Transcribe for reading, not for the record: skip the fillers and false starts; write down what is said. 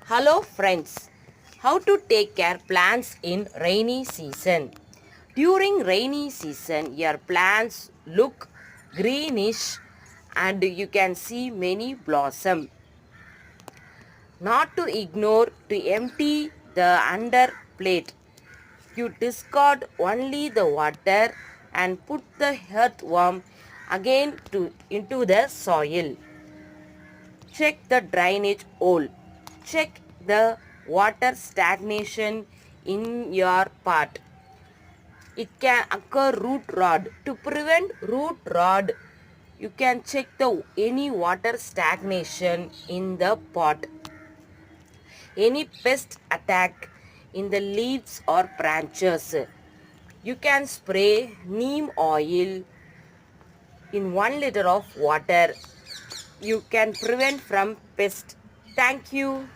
Hello friends, how to take care plants in rainy season. During rainy season, your plants look greenish and you can see many blossom. Not to ignore to empty the under plate. You discard only the water and put the earthworm again into the soil. Check the drainage hole. Check the water stagnation in your pot. It can occur root rot. To prevent root rot, you can check the any water stagnation in the pot. Any pest attack in the leaves or branches. You can spray neem oil in 1 liter of water. You can prevent from pest. Thank you.